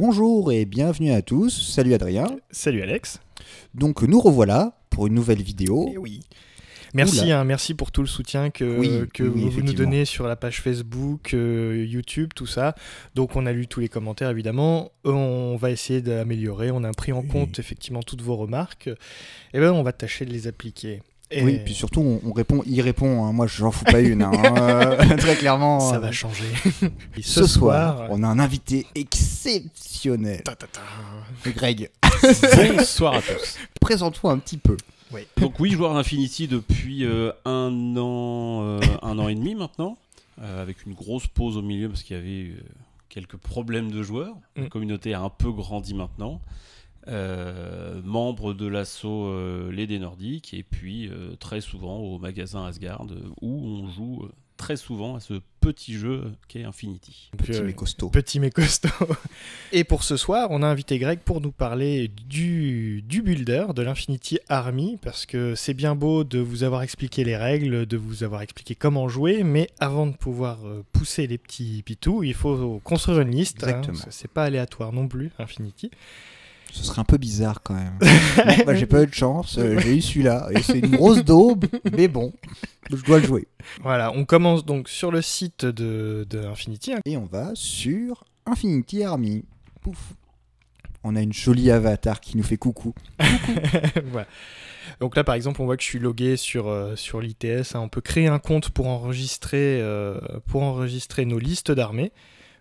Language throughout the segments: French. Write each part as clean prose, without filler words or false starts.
Bonjour et bienvenue à tous, salut Adrien. Salut Alex. Donc nous revoilà pour une nouvelle vidéo. Et oui. Merci, merci pour tout le soutien que vous nous donnez sur la page Facebook, YouTube, tout ça. Donc on a lu tous les commentaires évidemment, on va essayer d'améliorer, on a pris en compte effectivement toutes vos remarques, et ben on va tâcher de les appliquer. Et oui, puis surtout il répond, hein. Moi j'en fous pas une, hein. Très clairement. Ça va changer. Ce soir, on a un invité exceptionnel. Greg. Bonsoir à tous. Présente-toi un petit peu. Oui. Donc oui, joueur d'Infinity depuis un an et demi maintenant, avec une grosse pause au milieu parce qu'il y avait quelques problèmes de joueurs. La communauté a un peu grandi maintenant. Membre de l'assaut Les Dés Nordiques et puis très souvent au magasin Asgard où on joue très souvent à ce petit jeu qu'est Infinity. Petit mais costaud. Petit mais costaud. Et pour ce soir, on a invité Greg pour nous parler du builder, de l'Infinity Army, parce que c'est bien beau de vous avoir expliqué les règles, de vous avoir expliqué comment jouer, mais avant de pouvoir pousser les petits pitous, il faut construire une liste. Exactement. C'est pas aléatoire non plus, Infinity. Ce serait un peu bizarre quand même. Bon, j'ai pas eu de chance, j'ai eu celui-là. Et c'est une grosse daube, mais bon, je dois le jouer. Voilà, on commence donc sur le site de Infinity. Et on va sur Infinity Army. Pouf. On a une jolie avatar qui nous fait coucou. Voilà. Donc là, par exemple, on voit que je suis logué sur l'ITS. On peut créer un compte pour enregistrer nos listes d'armées.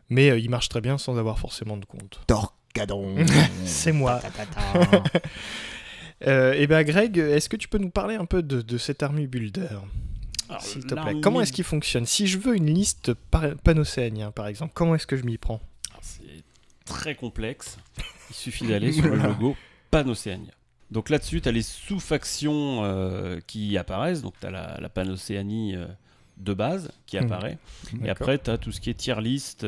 Mais il marche très bien sans avoir forcément de compte. C'est moi. Et bien Greg, est-ce que tu peux nous parler un peu de cette army builder, s'il te plaît? Comment est-ce qu'il fonctionne? Si je veux une liste panocéanien, par exemple, comment est-ce que je m'y prends? C'est très complexe. Il suffit d'aller sur le logo Panocéania. Donc là-dessus, tu as les sous-factions qui apparaissent. Donc tu as la Panocéanie de base qui apparaît. Et après, tu as tout ce qui est tier list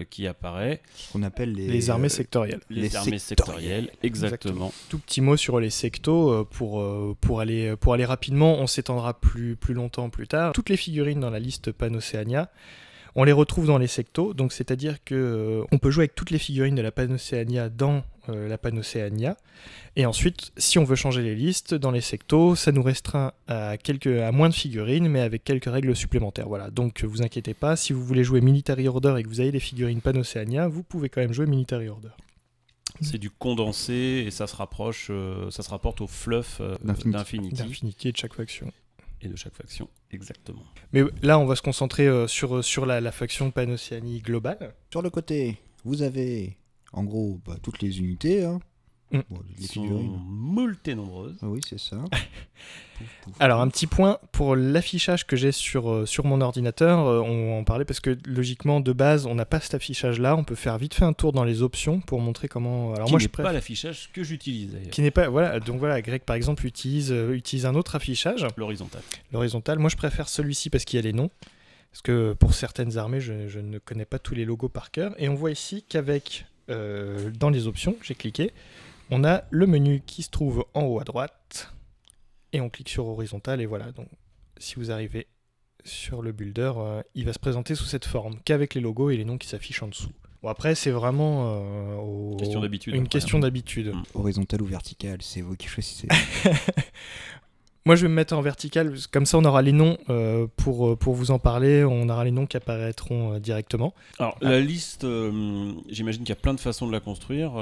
qui apparaît. Ce qu'on appelle les armées sectorielles. Les armées sectorielles, exactement. Tout petit mot sur les sectos pour aller rapidement. On s'étendra plus longtemps plus tard. Toutes les figurines dans la liste Panocéania, on les retrouve dans les sectos. Donc c'est-à-dire que on peut jouer avec toutes les figurines de la Panocéania dans la Panocéania. Et ensuite, si on veut changer les listes dans les sectos, ça nous restreint à moins de figurines, mais avec quelques règles supplémentaires. Voilà. Donc, vous inquiétez pas, si vous voulez jouer Military Order et que vous avez des figurines Panocéania, vous pouvez quand même jouer Military Order. C'est du condensé et ça se rapporte au fluff d'Infinity. D'Infinity et de chaque faction. Et de chaque faction, exactement. Mais là, on va se concentrer sur la faction Panocéanie globale. Sur le côté, vous avez en gros toutes les unités. Hein. Bon, les figurines sont moult et nombreuses. Ah oui, c'est ça. Alors, un petit point pour l'affichage que j'ai sur mon ordinateur. On en parlait parce que logiquement, de base, on n'a pas cet affichage-là. On peut faire vite fait un tour dans les options pour montrer comment. Alors, qui n'est pas l'affichage que j'utilise d'ailleurs. Qui n'est pas. Voilà. Donc voilà, Greg par exemple utilise un autre affichage. L'horizontal. Moi, je préfère celui-ci parce qu'il y a les noms. Parce que pour certaines armées, je ne connais pas tous les logos par cœur. Et on voit ici qu'avec dans les options, j'ai cliqué. On a le menu qui se trouve en haut à droite et on clique sur horizontal et voilà. Donc, si vous arrivez sur le builder, il va se présenter sous cette forme qu'avec les logos et les noms qui s'affichent en dessous. Bon, après, c'est vraiment une question d'habitude. Horizontal ou vertical, c'est vous qui choisissez. Moi, je vais me mettre en vertical, comme ça on aura les noms pour vous en parler, on aura les noms qui apparaîtront directement. Alors, la liste, j'imagine qu'il y a plein de façons de la construire.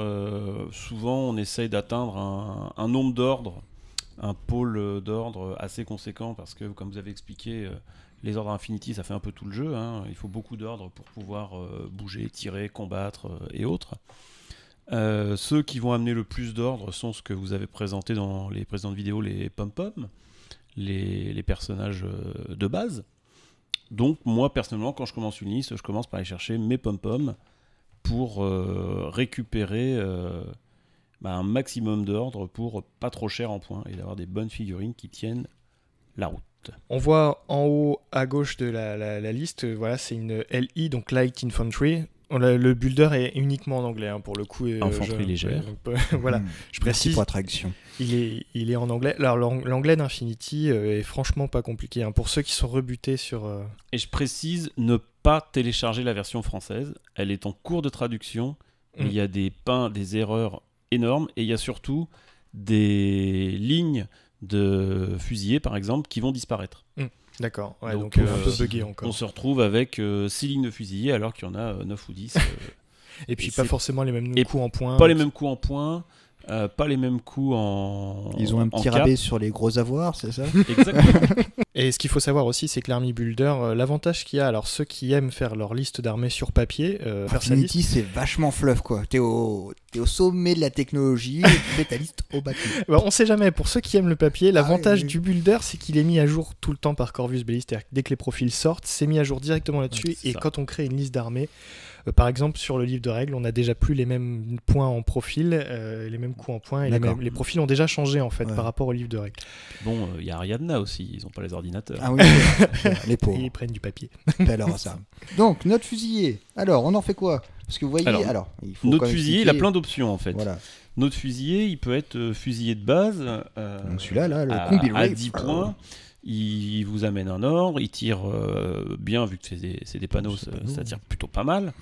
Souvent, on essaye d'atteindre un nombre d'ordres, un pôle d'ordre assez conséquent, parce que, comme vous avez expliqué, les ordres Infinity, ça fait un peu tout le jeu. Hein. Il faut beaucoup d'ordres pour pouvoir bouger, tirer, combattre et autres. Ceux qui vont amener le plus d'ordre sont ce que vous avez présenté dans les précédentes vidéos, les pom-pom, les personnages de base. Donc moi personnellement, quand je commence une liste, je commence par aller chercher mes pom-pom pour récupérer un maximum d'ordre pour pas trop cher en points et d'avoir des bonnes figurines qui tiennent la route. On voit en haut à gauche de la liste, voilà, c'est une LI, donc Light Infantry. Le builder est uniquement en anglais, hein, pour le coup. Infanterie légère. Voilà, je précise. Pour la traduction. Il est en anglais. Alors l'anglais d'Infinity est franchement pas compliqué. Hein, pour ceux qui sont rebutés sur. Et je précise, ne pas télécharger la version française. Elle est en cours de traduction. Il y a des erreurs énormes, et il y a surtout des lignes de fusillés, par exemple, qui vont disparaître. D'accord, ouais, donc un peu buggé encore. On se retrouve avec 6 lignes de fusillés alors qu'il y en a 9 ou 10. Et puis pas forcément les mêmes coups en points. Pas les mêmes coups en points. Pas les mêmes coups en. Ils ont un petit rabais sur les gros avoirs, c'est ça? Exactement. Et ce qu'il faut savoir aussi, c'est que l'Army Builder, l'avantage qu'il y a, alors ceux qui aiment faire leur liste d'armées sur papier, faire sa liste. Affinity, c'est vachement fluff, quoi. T'es au sommet de la technologie et tu fais ta liste au bateau. Bah, on sait jamais. Pour ceux qui aiment le papier, l'avantage du Builder, c'est qu'il est mis à jour tout le temps par Corvus Belli. C'est-à-dire que dès que les profils sortent, c'est mis à jour directement là-dessus. Et quand on crée une liste d'armées, par exemple, sur le livre de règles, on n'a déjà plus les mêmes points en profil, les mêmes coups en points, et les profils ont déjà changé en fait par rapport au livre de règles. Bon, il y a Ariadna aussi, ils n'ont pas les ordinateurs. Ah oui, les pauvres. Et ils prennent du papier. Alors ça. Donc, notre fusilier, alors on en fait quoi? Parce que vous voyez, il faut notre fusilier, il a plein d'options en fait. Voilà. Notre fusilier, il peut être fusilier de base. Donc celui-là, là, le combi à 10 points. Il vous amène un ordre, il tire bien, vu que c'est des panneaux, ça tire plutôt pas mal.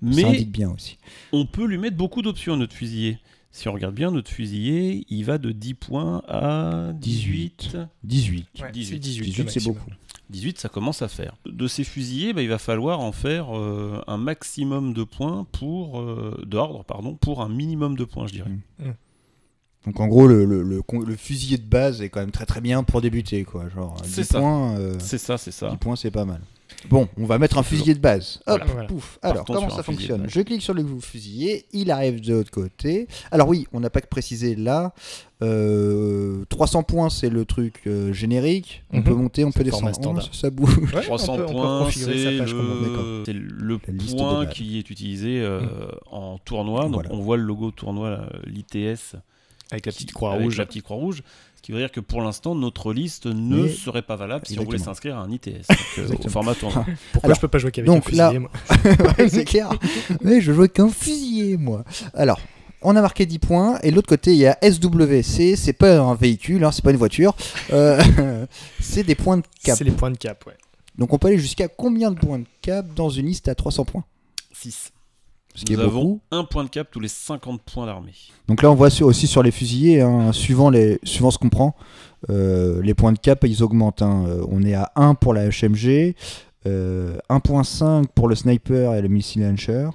Mais ça indique bien aussi. On peut lui mettre beaucoup d'options à notre fusilier. Si on regarde bien, notre fusilier, il va de 10 points à 18. 18. Ouais, 18 c'est beaucoup. 18, ça commence à faire. De ces fusiliers, il va falloir en faire un maximum de points d'ordre, pour un minimum de points, je dirais. Donc en gros, le fusilier de base est quand même très très bien pour débuter, quoi. Genre 10 points. C'est ça. 10 points, c'est pas mal. Bon, on va mettre un fusilier de base. Hop, voilà. pouf. Alors, comment ça fonctionne? Je clique sur le fusilier, il arrive de l'autre côté. Alors oui, on n'a pas que précisé là. 300 points, c'est le truc générique. On peut monter, on peut descendre. Ça bouge. Ouais, 300 points, c'est le point qui est utilisé en tournoi. Donc on voit le logo tournoi, l'ITS. Avec la petite croix rouge. Ce qui veut dire que pour l'instant, notre liste ne serait pas valable si on voulait s'inscrire à un ITS, donc, au format tournoi. Pourquoi je peux pas jouer qu'avec un fusilier, moi? Ouais, c'est clair. Mais je jouais qu'un fusilier, moi. Alors, on a marqué 10 points, et de l'autre côté, il y a SWC, c'est pas un véhicule, c'est pas une voiture, c'est des points de cap. C'est les points de cap, ouais. Donc on peut aller jusqu'à combien de points de cap dans une liste à 300 points? 6. Nous avons un point de cap tous les 50 points d'armée. Donc là, on voit aussi sur les fusiliers, suivant ce qu'on prend, les points de cap, ils augmentent. On est à 1 pour la HMG, 1.5 pour le sniper et le missile launcher.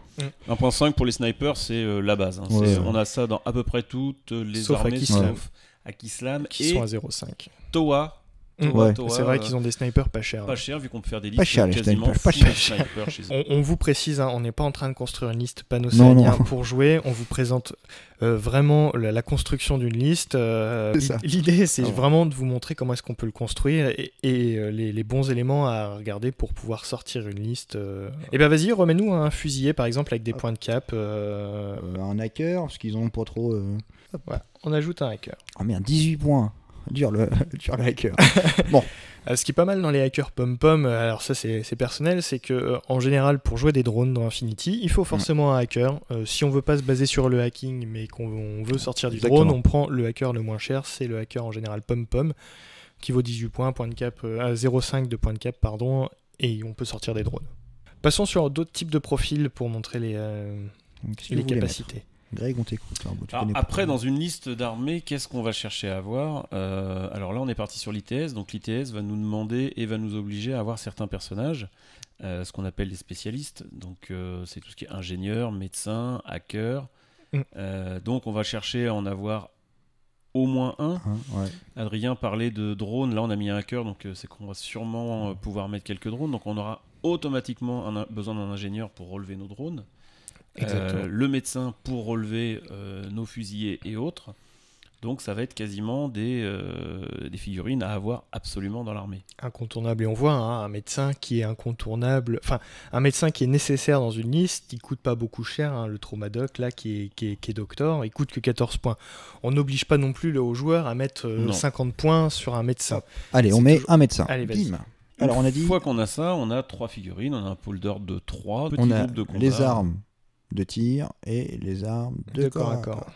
1.5 pour les snipers, c'est la base. On a ça dans à peu près toutes les armées, sauf Akislam qui sont à 0.5. Toa. C'est vrai qu'ils ont des snipers pas chers. Pas cher, vu qu'on peut faire des listes pas cher, quasiment pas cher. snipers chez eux. On vous précise, on n'est pas en train de construire une liste panocéanien pour jouer. On vous présente vraiment la construction d'une liste. L'idée, c'est vraiment de vous montrer comment est-ce qu'on peut le construire et les bons éléments à regarder pour pouvoir sortir une liste. Et bien vas-y, remets-nous un fusilier par exemple avec des points de cap. Un hacker, parce qu'ils en ont pas trop. On ajoute un hacker. Ah merde, 18 points. Dur le hacker. Bon. Ce qui est pas mal dans les hackers pom-pom, alors ça c'est personnel, c'est que en général pour jouer des drones dans Infinity, il faut forcément un hacker. Si on veut pas se baser sur le hacking, mais qu'on veut sortir du drone, on prend le hacker le moins cher, c'est le hacker en général pom-pom, qui vaut 18 points, point de cap, 0,5 de point de cap, pardon, et on peut sortir des drones. Passons sur d'autres types de profils pour montrer les capacités. Greg, on t'écoute. Après, dans une liste d'armées, qu'est-ce qu'on va chercher à avoir? Alors là, on est parti sur l'ITS. Donc l'ITS va nous demander et va nous obliger à avoir certains personnages, ce qu'on appelle les spécialistes. Donc c'est tout ce qui est ingénieur, médecin, hacker. Donc on va chercher à en avoir au moins un. Adrien parlait de drones. Là, on a mis un hacker, donc c'est qu'on va sûrement pouvoir mettre quelques drones. Donc on aura automatiquement besoin d'un ingénieur pour relever nos drones. Le médecin pour relever nos fusiliers et autres. Donc ça va être quasiment des figurines à avoir absolument dans l'armée. Incontournable. Et on voit un médecin qui est incontournable, enfin un médecin qui est nécessaire dans une liste, il coûte pas beaucoup cher, le Traumadoc là qui est doctor, il coûte que 14 points. On n'oblige pas non plus aux joueurs à mettre 50 points sur un médecin. Allez, on met un médecin. Allez, vas-y. Alors on a dit... Une fois qu'on a ça, on a 3 figurines, on a un pôle d'ordre de 3 petits groupes de combat. Les armes de tir et les armes de corps à corps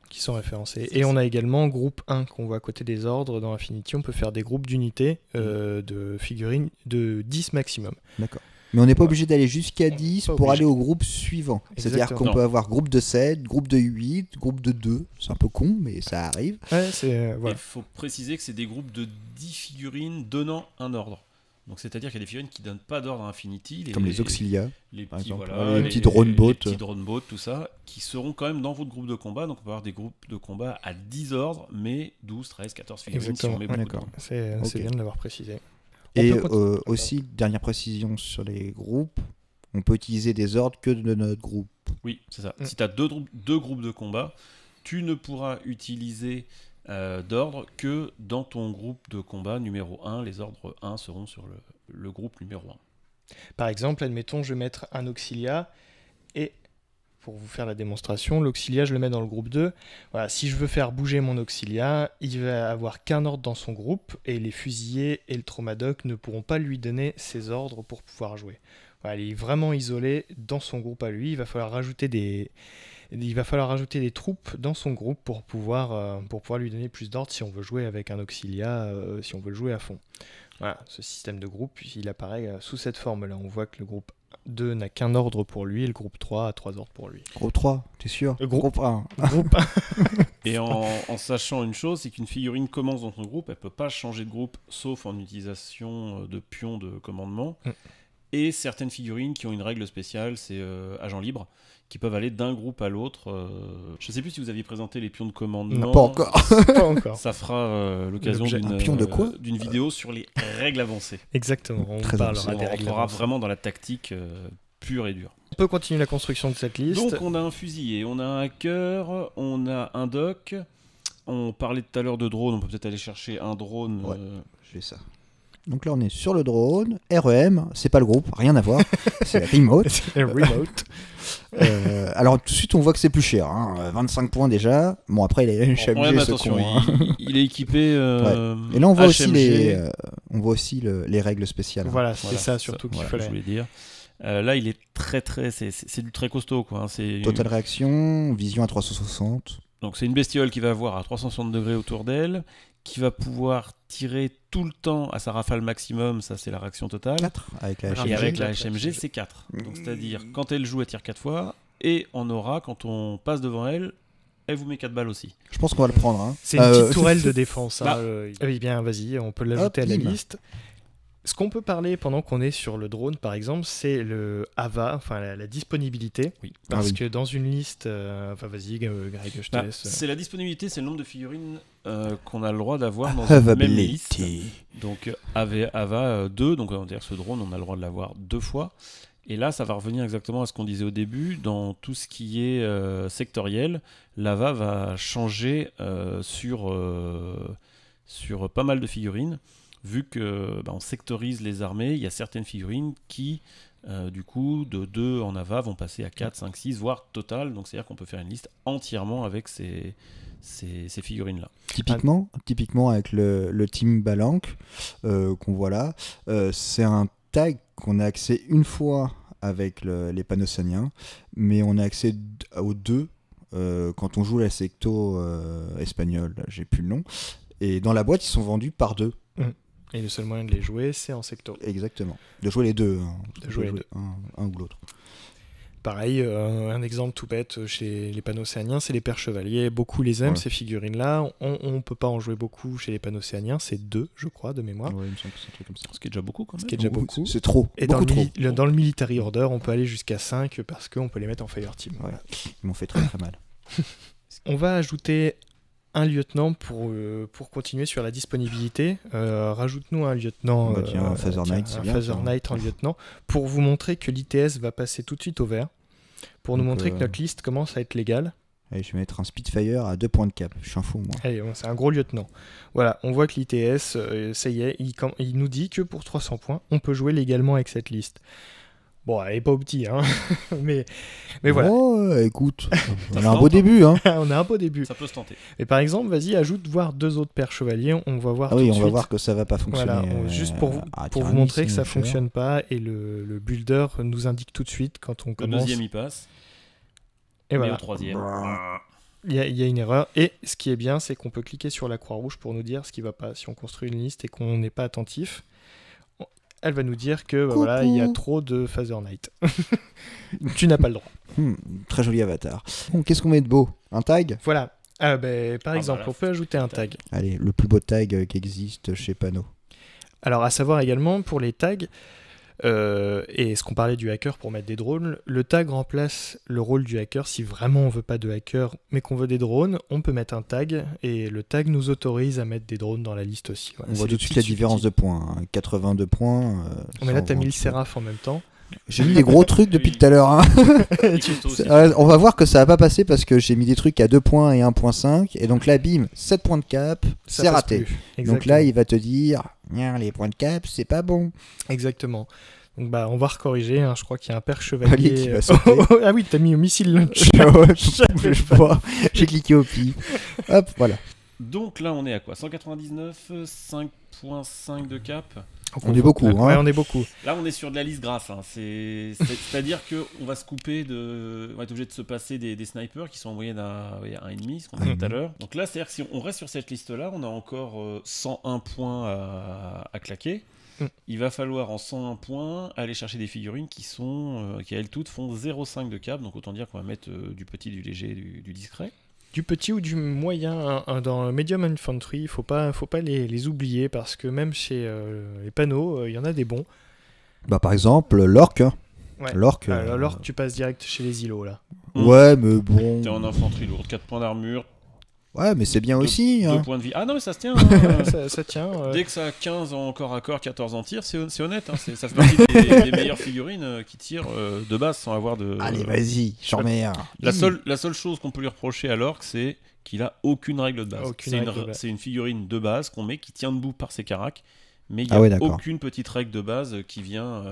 qui sont référencés. Et on a également groupe 1 qu'on voit à côté des ordres dans Infinity. On peut faire des groupes d'unités de figurines de 10 maximum. D'accord. Mais on n'est pas obligé d'aller jusqu'à 10 pour aller au groupe suivant. C'est-à-dire qu'on peut avoir groupe de 7, groupe de 8, groupe de 2. C'est un peu con, mais ça arrive. Ouais, il faut préciser que c'est des groupes de 10 figurines donnant un ordre. Donc c'est-à-dire qu'il y a des figurines qui ne donnent pas d'ordre à Infinity. Comme les Auxilia, les par petits, exemple. Voilà, les petits drone boats. Les petits drone boats, tout ça, qui seront quand même dans votre groupe de combat. Donc on peut avoir des groupes de combat à 10 ordres, mais 12, 13, 14 figurines. Exactement. Si on met beaucoup de temps. C'est bien de l'avoir précisé. Et aussi, dernière précision sur les groupes, on peut utiliser des ordres que de notre groupe. Oui, c'est ça. Si tu as deux groupes de combat, tu ne pourras utiliser d'ordre que dans ton groupe de combat numéro 1. Les ordres 1 seront sur le groupe numéro 1. Par exemple, admettons, je vais mettre un Auxilia et pour vous faire la démonstration, l'Auxilia, je le mets dans le groupe 2. Voilà, si je veux faire bouger mon Auxilia, il va avoir qu'un ordre dans son groupe et les fusiliers et le Traumadoc ne pourront pas lui donner ses ordres pour pouvoir jouer. Voilà, il est vraiment isolé dans son groupe à lui. Il va falloir rajouter des troupes dans son groupe pour pouvoir lui donner plus d'ordre si on veut jouer avec un Auxilia, si on veut le jouer à fond. Voilà, ce système de groupe, il apparaît sous cette forme-là. On voit que le groupe 2 n'a qu'un ordre pour lui et le groupe 3 a 3 ordres pour lui. Groupe 3, t'es sûr? Groupe 1. Groupe 1. Et en sachant une chose, c'est qu'une figurine commence dans son groupe, elle ne peut pas changer de groupe sauf en utilisation de pions de commandement. Et certaines figurines qui ont une règle spéciale, c'est agents libres, qui peuvent aller d'un groupe à l'autre. Je ne sais plus si vous aviez présenté les pions de commandement. Non, pas encore. Pas encore. Ça fera l'occasion d'une vidéo sur les règles avancées. Exactement, on parlera des règles avancées. On rentrera vraiment dans la tactique pure et dure. On peut continuer la construction de cette liste. Donc on a un fusilier, on a un hacker, on a un doc. On parlait tout à l'heure de drone, on peut peut-être aller chercher un drone. Ouais, j'ai ça. Donc là, on est sur le drone, REM, c'est pas le groupe, rien à voir, c'est Remote. C'est Remote. Alors tout de suite, on voit que c'est plus cher, 25 points déjà. Bon, après, il a changé ce con. Il est équipé. Et là, on voit aussi les règles spéciales. Voilà, c'est ça surtout qu'il fallait. Je voulais dire. Là, il est c'est du très costaud, quoi. Total réaction, vision à 360. Donc c'est une bestiole qui va avoir à 360 degrés autour d'elle, qui va pouvoir tirer tout le temps à sa rafale maximum, ça c'est la réaction totale. 4 avec la HMG. Et avec la HMG, c'est 4. Donc c'est-à-dire, quand elle joue, elle tire 4 fois, et en aura, quand on passe devant elle, elle vous met 4 balles aussi. Je pense qu'on va le prendre. C'est une petite tourelle de défense. Oui, bien, vas-y, on peut l'ajouter à la liste. Ce qu'on peut parler pendant qu'on est sur le drone, par exemple, c'est le AVA, enfin la disponibilité. Oui. Parce que dans une liste... vas-y, Greg, je te laisse. C'est la disponibilité, c'est le nombre de figurines qu'on a le droit d'avoir dans une même liste. Donc AVA 2, donc on va dire ce drone, on a le droit de l'avoir 2 fois. Et là, ça va revenir exactement à ce qu'on disait au début. Dans tout ce qui est sectoriel, l'AVA va changer sur pas mal de figurines. Vu que on sectorise les armées, il y a certaines figurines qui, du coup, de 2 en AVA vont passer à 4, 5, 6, voire total. Donc c'est-à-dire qu'on peut faire une liste entièrement avec ces figurines-là. Typiquement avec le Team Balank qu'on voit là, c'est un tag qu'on a accès une fois avec les Panocéniens, mais on a accès aux 2 quand on joue la secto espagnole, j'ai plus le nom. Et dans la boîte, ils sont vendus par 2. Et le seul moyen de les jouer, c'est en secto. Exactement. De jouer les 2. De jouer les 2. Un ou l'autre. Pareil, un exemple tout bête chez les Panocéaniens, c'est les pères chevaliers. Beaucoup les aiment, ces figurines-là. On ne peut pas en jouer beaucoup chez les Panocéaniens. C'est 2, je crois, de mémoire. Ouais, il me semble que c'est un truc comme ça. Ce qui est déjà beaucoup, quand même. Ce qui est déjà beaucoup. C'est trop. Et dans le Military Order, on peut aller jusqu'à 5 parce qu'on peut les mettre en Fireteam. Ouais. Ils m'ont fait très très mal. On va ajouter un lieutenant pour continuer sur la disponibilité. Rajoute-nous un lieutenant. Un Father Knight, c'est bien. Un Father Knight en lieutenant, pour vous montrer que l'ITS va passer tout de suite au vert, pour nous montrer que notre liste commence à être légale. Allez, je vais mettre un Spitfire à 2 points de cap. Je suis un fou, moi. Allez, c'est un gros lieutenant. Voilà, on voit que l'ITS, ça y est, il nous dit que pour 300 points, on peut jouer légalement avec cette liste. Bon, elle est pas au petit, hein. mais voilà. Oh, écoute, on a un beau début, hein. On a un beau début. Ça peut se tenter. Et par exemple, vas-y, ajoute voir 2 autres pères chevaliers. On va voir. On va voir que ça va pas fonctionner. Voilà, juste pour vous montrer que ça fonctionne pas, et le builder nous indique tout de suite quand on commence. Le deuxième il passe. Et voilà. Au troisième. Il y a une erreur. Et ce qui est bien, c'est qu'on peut cliquer sur la croix rouge pour nous dire ce qui va pas. Si on construit une liste et qu'on n'est pas attentif. elle va nous dire que voilà, il y a trop de Father Knight. Tu n'as pas le droit. Très joli avatar. Bon, qu'est-ce qu'on met de beau? Un tag? Voilà. Par exemple, on peut ajouter un tag. Allez, le plus beau tag qui existe chez Pano. Alors, à savoir également, pour les tags, et ce qu'on parlait du hacker pour mettre des drones, le tag remplace le rôle du hacker. Si vraiment on veut pas de hacker, mais qu'on veut des drones, on peut mettre un tag, et le tag nous autorise à mettre des drones dans la liste aussi. Voilà, on voit tout de suite la différence de points. 82 points. Mais là, tu as mis le Seraph en même temps. J'ai mis des gros trucs depuis tout à l'heure. Hein. On va voir que ça va pas passer parce que j'ai mis des trucs à 2 points et 1.5. Et donc là, bim, 7 points de cap, c'est raté. Donc là, il va te dire, les points de cap, c'est pas bon. Exactement. Donc on va recorriger. Hein. Je crois qu'il y a un père chevalier qui va sauter. Ah oui, t'as mis au missile launcher. Je vois. J'ai cliqué au pif. Hop, voilà. Donc là, on est à quoi? 199, 5.5 de cap. On est beaucoup. Ouais, on est beaucoup. Là, on est sur de la liste grasse. Hein. C'est-à-dire qu'on va se couper on va être obligé de se passer des snipers qui sont en moyenne à 1,5, ce qu'on a dit tout à l'heure. Donc là, c'est-à-dire que si on reste sur cette liste-là, on a encore 101 points à claquer. Il va falloir en 101 points aller chercher des figurines qui elles toutes font 0,5 de cap. Donc autant dire qu'on va mettre du petit, du léger, du discret. Du petit ou du moyen dans Medium Infantry, il faut pas les oublier parce que même chez les panneaux, il y en a des bons. Par exemple, l'orque. Ouais. L'orque, tu passes direct chez les îlots là. Ouais, mais bon. T'es en infanterie lourde, 4 points d'armure. Ouais, mais c'est bien aussi. 2 points de vie. Ah non, mais ça se tient. ça tient. Dès que ça a 15 en corps à corps, 14 en tir, c'est honnête. Hein. Ça fait partie des meilleures figurines qui tirent de base sans avoir de. Allez, vas-y, j'en mets un. La seule chose qu'on peut lui reprocher à l'orque, c'est qu'il a aucune règle de base. C'est une figurine de base qu'on met qui tient debout par ses caracs. Mais il n'y a aucune petite règle de base qui vient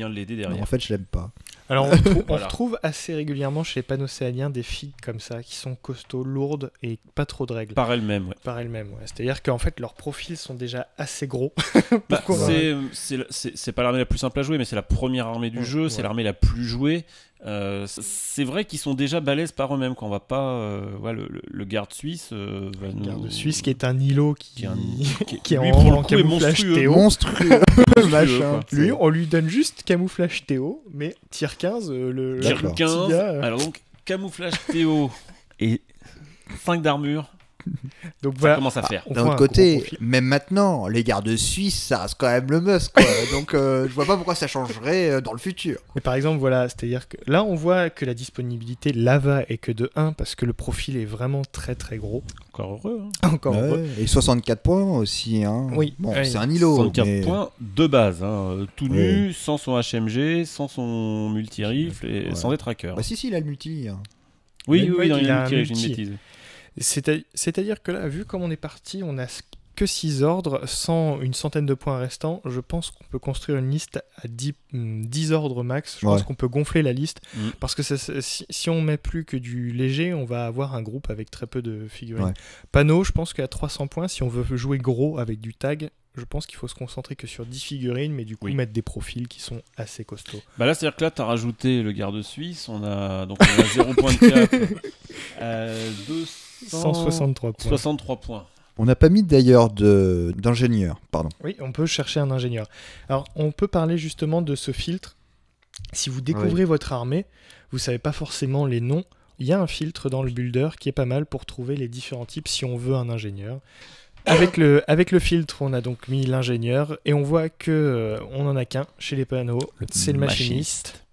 l'aider derrière. Non, en fait, je l'aime pas. Alors, on retrouve assez régulièrement chez les panocéaniens des figues comme ça, qui sont costauds, lourdes et pas trop de règles. Par elles-mêmes, ouais. C'est-à-dire qu'en fait, leurs profils sont déjà assez gros. C'est pas l'armée la plus simple à jouer, mais c'est la première armée du jeu, c'est l'armée la plus jouée. C'est vrai qu'ils sont déjà balèzes par eux-mêmes quand on va pas le garde suisse garde suisse qui est un îlot qui est lui, en camouflage Théo monstrueux machin. Lui on lui donne juste camouflage Théo mais tier 15 le petit gars, alors donc camouflage Théo et 5 d'armure. Donc ça commence à faire. D'un autre côté, même maintenant, les gardes suisses, ça reste quand même le must, quoi. Donc je vois pas pourquoi ça changerait dans le futur. Mais par exemple, c'est-à-dire que là, on voit que la disponibilité lava est que de 1 parce que le profil est vraiment très très gros. Encore heureux. Hein. Encore heureux. Et 64 points aussi. Hein. Oui. Bon, c'est un îlot. 64 points de base, hein. Tout nu, sans son HMG, sans son multi-rifle et sans être hacker. Si, il a le multi. Hein. Oui, il a un multi, j'ai une bêtise. C'est-à-dire que là, vu comme on est parti, on a que 6 ordres, sans une centaine de points restants. Je pense qu'on peut construire une liste à 10 ordres max. Je pense qu'on peut gonfler la liste. Parce que si on met plus que du léger, on va avoir un groupe avec très peu de figurines. Panneau, je pense qu'à 300 points, si on veut jouer gros avec du tag, je pense qu'il faut se concentrer que sur 10 figurines, mais du coup mettre des profils qui sont assez costauds. Là, c'est-à-dire que là, tu as rajouté le garde suisse, on a 0 points de cap, 163 points. 63 points. On n'a pas mis d'ailleurs d'ingénieur, pardon. Oui, on peut chercher un ingénieur. Alors, on peut parler justement de ce filtre. Si vous découvrez votre armée, vous savez pas forcément les noms, il y a un filtre dans le builder qui est pas mal pour trouver les différents types si on veut un ingénieur. Avec le filtre, on a donc mis l'ingénieur et on voit que on en a qu'un chez les panneaux, c'est le machiniste.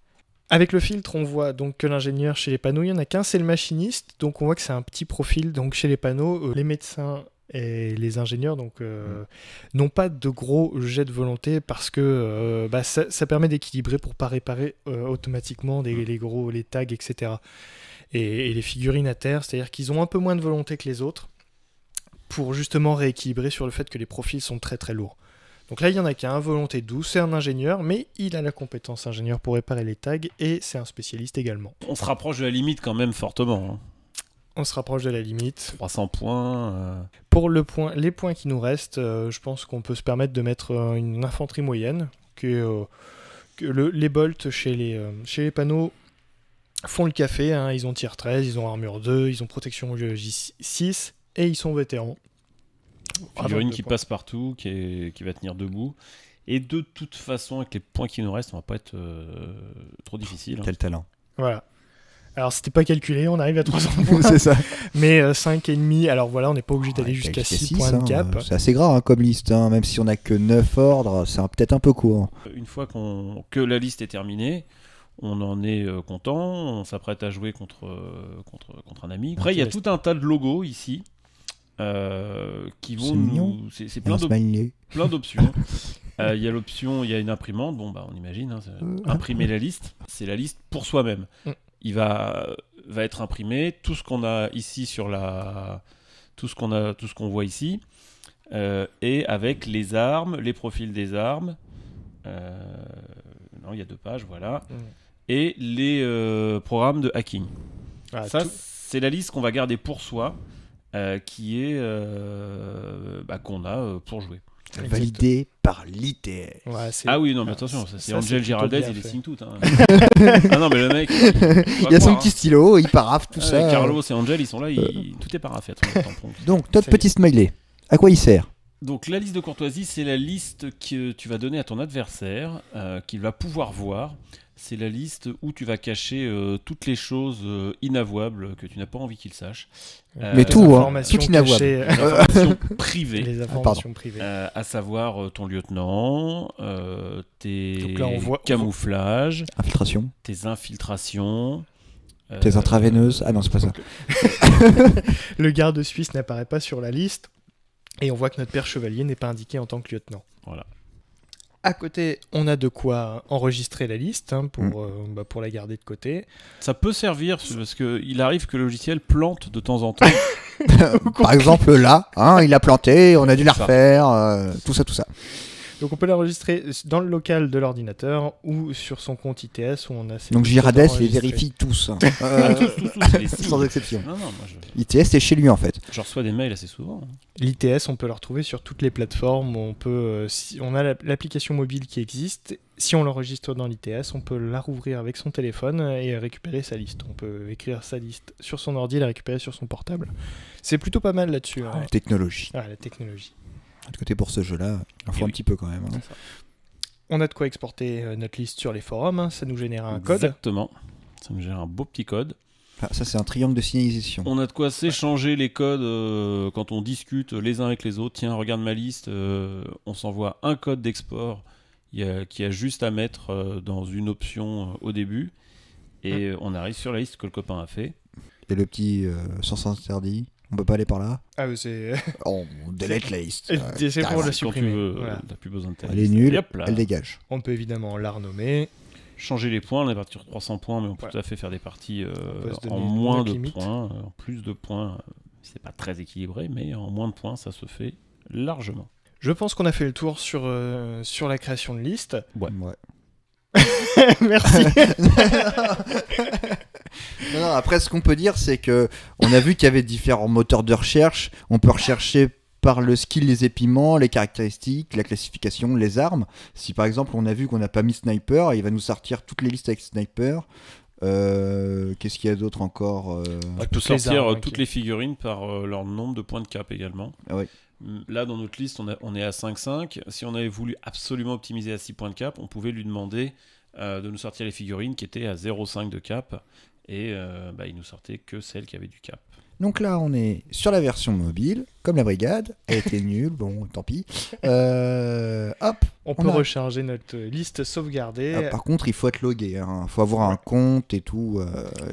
Avec le filtre, on voit donc que l'ingénieur chez les panneaux, il n'y en a qu'un, c'est le machiniste. Donc on voit que c'est un petit profil. Donc chez les panneaux, les médecins et les ingénieurs n'ont pas de gros jets de volonté parce que ça permet d'équilibrer pour pas réparer automatiquement les tags, etc. Et les figurines à terre, c'est-à-dire qu'ils ont un peu moins de volonté que les autres pour justement rééquilibrer sur le fait que les profils sont très très lourds. Donc là, il y en a qu'un, volonté douce, c'est un ingénieur, mais il a la compétence ingénieur pour réparer les tags, et c'est un spécialiste également. On se rapproche de la limite quand même fortement. Hein. On se rapproche de la limite. 300 points. Pour les points qui nous restent, je pense qu'on peut se permettre de mettre une infanterie moyenne, que les bolts chez les panneaux font le café, hein, ils ont tir 13, ils ont armure 2, ils ont protection J6, et ils sont vétérans. Figurine qui passe partout, qui va tenir debout. Et de toute façon, avec les points qui nous restent, on va pas être trop difficile. Quel talent. Voilà. Alors, c'était pas calculé, on arrive à 300 points. C'est ça. Mais 5,5, alors voilà, on n'est pas obligé d'aller jusqu'à 6 points de cap. C'est assez gras comme liste, même si on a que 9 ordres, c'est peut-être un peu court. Une fois que la liste est terminée, on en est content, on s'apprête à jouer contre un ami. Après, il y a tout un tas de logos ici qui vont nous... C'est plein d'options. Il y a l'option, il y a une imprimante, on imagine, imprimer la liste, c'est la liste pour soi-même. Il va être imprimé, tout ce qu'on a ici tout ce qu'on voit ici, et avec les armes, les profils des armes, non, il y a 2 pages, voilà, et les programmes de hacking. C'est la liste qu'on va garder pour soi, qui est qu'on a pour jouer. Validé par l'ITS. Ouais, ah oui, non, mais attention, c'est Angel Giraldez, il les signe toutes. Ah non, mais le mec. Il y a son petit stylo, il paraphe tout ça. Carlos et Angel, ils sont là, tout est paraffé. Donc, notre petit smiley, à quoi il sert? Donc, la liste de courtoisie, c'est la liste que tu vas donner à ton adversaire, qu'il va pouvoir voir. C'est la liste où tu vas cacher toutes les choses inavouables que tu n'as pas envie qu'il sache. Mais tout inavouable. Les informations privées. Les informations privées. À savoir ton lieutenant, tes camouflages, tes infiltrations. Tes intraveineuses. Ah non, c'est pas ça. Le garde suisse n'apparaît pas sur la liste. Et on voit que notre père chevalier n'est pas indiqué en tant que lieutenant. Voilà. À côté, on a de quoi enregistrer la liste pour la garder de côté. Ça peut servir parce qu'il arrive que le logiciel plante de temps en temps. Par exemple là, il a planté, on a dû la refaire, tout ça. Donc on peut l'enregistrer dans le local de l'ordinateur ou sur son compte ITS où on a. Donc Giraldez les vérifie tous. Tous, sans exception. Non, ITS c'est chez lui en fait. Je reçois des mails assez souvent. L'ITS on peut le retrouver sur toutes les plateformes. On a l'application mobile qui existe. Si on l'enregistre dans l'ITS, on peut la rouvrir avec son téléphone et récupérer sa liste. On peut écrire sa liste sur son ordi et la récupérer sur son portable. C'est plutôt pas mal là-dessus. La technologie. La technologie. De côté pour ce jeu-là, il en faut un petit peu quand même. On a de quoi exporter notre liste sur les forums, ça nous génère un code. Exactement, ça nous génère un beau petit code. Ça c'est un triangle de signalisation. On a de quoi s'échanger les codes quand on discute les uns avec les autres. Tiens, regarde ma liste, on s'envoie un code d'export qui a juste à mettre dans une option au début. Et on arrive sur la liste que le copain a fait. Et le petit sens interdit. On peut pas aller par là. On delete la liste. C'est pour la supprimer. Quand tu veux, t'as plus besoin de ta liste. Elle est nulle, elle dégage. On peut évidemment la renommer. Changer les points, on est parti sur 300 points, mais on peut tout à fait faire des parties en moins de points. En plus de points, c'est pas très équilibré, mais en moins de points, ça se fait largement. Je pense qu'on a fait le tour sur la création de liste. Ouais. Merci. Non, après, ce qu'on peut dire, c'est que on a vu qu'il y avait différents moteurs de recherche. On peut rechercher par le skill, les épiments, les caractéristiques, la classification, les armes. Si par exemple, on a vu qu'on n'a pas mis sniper, il va nous sortir toutes les listes avec sniper. Qu'est-ce qu'il y a d'autre encore On peut sortir toutes les figurines par leur nombre de points de cap également. Ah oui. Là, dans notre liste, on est à 5,5. Si on avait voulu absolument optimiser à 6 points de cap, on pouvait lui demander de nous sortir les figurines qui étaient à 0,5 de cap. Et il nous sortait que celles qui avaient du cap. Donc là, on est sur la version mobile, comme la brigade. Elle était nulle, bon, tant pis. Hop, on peut recharger notre liste sauvegardée. Par contre, il faut être logué. Il faut avoir un compte et tout.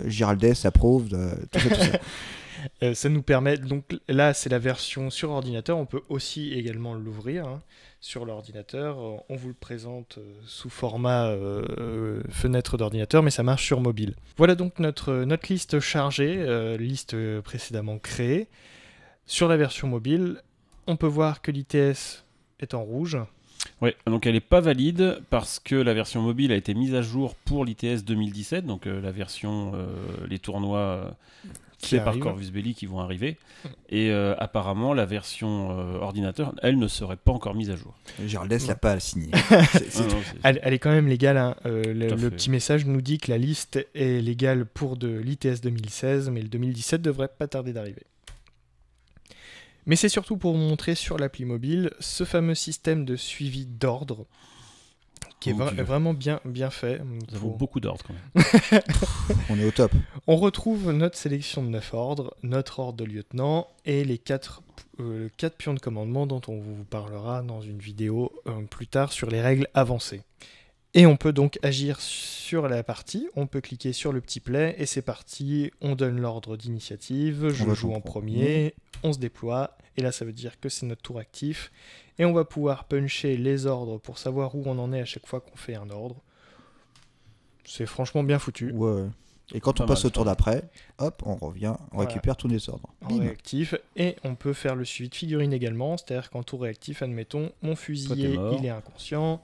Giraldez approuve, tout ça. Ça nous permet, donc là c'est la version sur ordinateur, on peut aussi également l'ouvrir sur l'ordinateur, on vous le présente sous format fenêtre d'ordinateur, mais ça marche sur mobile. Voilà donc notre liste chargée, liste précédemment créée. Sur la version mobile, on peut voir que l'ITS est en rouge. Oui, donc elle n'est pas valide parce que la version mobile a été mise à jour pour l'ITS 2017, donc la version, les tournois faits par Corvus Belli qui vont arriver. Et apparemment, la version ordinateur, elle ne serait pas encore mise à jour. Giraldez l'a pas signé. Elle est quand même légale. Le petit message nous dit que la liste est légale pour de l'ITS 2016, mais le 2017 devrait pas tarder d'arriver. Mais c'est surtout pour vous montrer sur l'appli mobile ce fameux système de suivi d'ordre qui est vraiment bien fait. Ça vaut beaucoup d'ordres quand même. On est au top. On retrouve notre sélection de 9 ordres, notre ordre de lieutenant et les 4 pions de commandement dont on vous parlera dans une vidéo plus tard sur les règles avancées. Et on peut donc agir sur la partie, on peut cliquer sur le petit play et c'est parti, on donne l'ordre d'initiative, je joue en premier, on se déploie et là ça veut dire que c'est notre tour actif et on va pouvoir puncher les ordres pour savoir où on en est à chaque fois qu'on fait un ordre. C'est franchement bien foutu. Ouais. Et quand on passe au tour d'après, hop, on revient, on récupère tous les ordres. En réactif, et on peut faire le suivi de figurines également, c'est-à-dire qu'en tour réactif, admettons, mon fusilier, il est inconscient,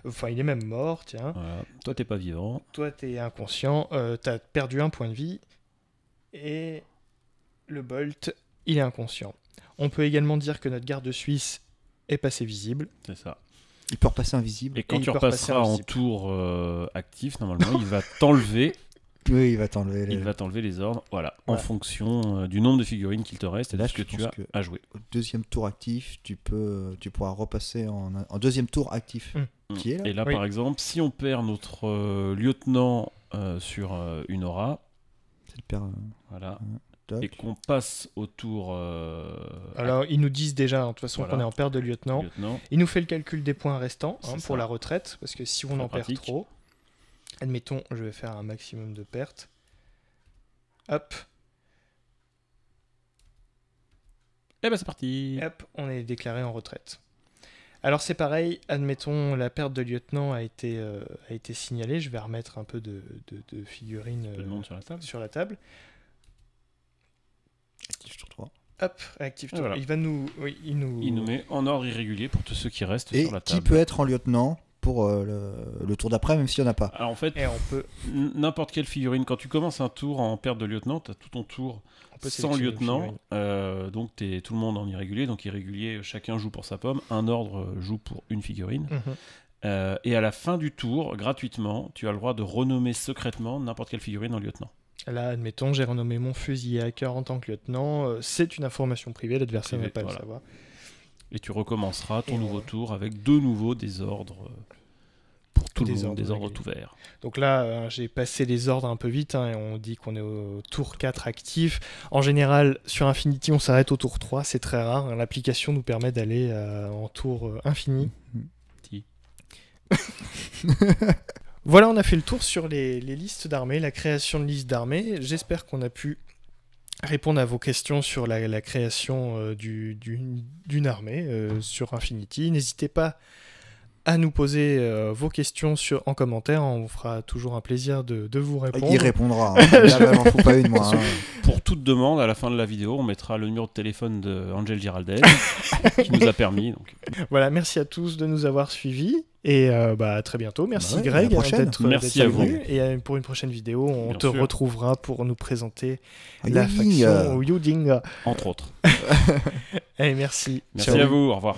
enfin il est même mort, tiens. Voilà. Toi t'es pas vivant. Toi t'es inconscient, t'as perdu un point de vie, et le Bolt, il est inconscient. On peut également dire que notre garde suisse est passé visible. C'est ça. Il peut repasser invisible. Et quand tu repasseras en tour actif, normalement, il va t'enlever. Oui, il va t'enlever. Il va t'enlever les ordres, voilà, en fonction du nombre de figurines qu'il te reste et de ce que tu as à jouer. Au deuxième tour actif, tu pourras repasser en deuxième tour actif. Qui est là. Et là, par exemple, si on perd notre lieutenant sur une aura, voilà. Et qu'on passe au tour... Alors, ils nous disent déjà, de toute façon, qu'on est en perte de lieutenant. Il nous fait le calcul des points restants pour la retraite, parce que si on en perd trop, admettons, je vais faire un maximum de pertes. Hop. Et ben c'est parti. Hop, on est déclaré en retraite. Alors c'est pareil, admettons, la perte de lieutenant a été signalée. Je vais remettre un peu de figurines sur la table. Actif tour 3. Hop, actif tour. Voilà. Il nous met en ordre irrégulier pour tous ceux qui restent sur la table. Et qui peut être en lieutenant pour le tour d'après, même s'il n'y en a pas. Alors en fait, n'importe quelle figurine, quand tu commences un tour en perte de lieutenant, tu as tout ton tour sans lieutenant, donc tu es tout le monde en irrégulier, donc irrégulier, chacun joue pour sa pomme, un ordre joue pour une figurine. Et à la fin du tour, gratuitement, tu as le droit de renommer secrètement n'importe quelle figurine en lieutenant. Là, admettons, j'ai renommé mon fusil hacker en tant que lieutenant. C'est une information privée, l'adversaire ne va pas le savoir. Et tu recommenceras ton nouveau tour avec de nouveau des ordres pour tout le monde, des ordres tout verts. Donc là, j'ai passé les ordres un peu vite, et on dit qu'on est au tour 4 actif. En général, sur Infinity, on s'arrête au tour 3, c'est très rare. L'application nous permet d'aller en tour infini. Voilà, on a fait le tour sur les listes d'armées, la création de listes d'armées. J'espère qu'on a pu répondre à vos questions sur la création d'une armée sur Infinity. N'hésitez pas à nous poser vos questions en commentaire. On vous fera toujours un plaisir de vous répondre. Il répondra. Là, m'en faut pas une, moi. Pour toute demande, à la fin de la vidéo, on mettra le numéro de téléphone de Angel Giraldez qui nous a permis. Donc. Voilà, merci à tous de nous avoir suivis. Et à très bientôt. Merci Greg d'être venu. Et pour une prochaine vidéo, on te retrouvera pour nous présenter la faction Yuding. Entre autres. Allez, merci. Merci à vous. Au revoir.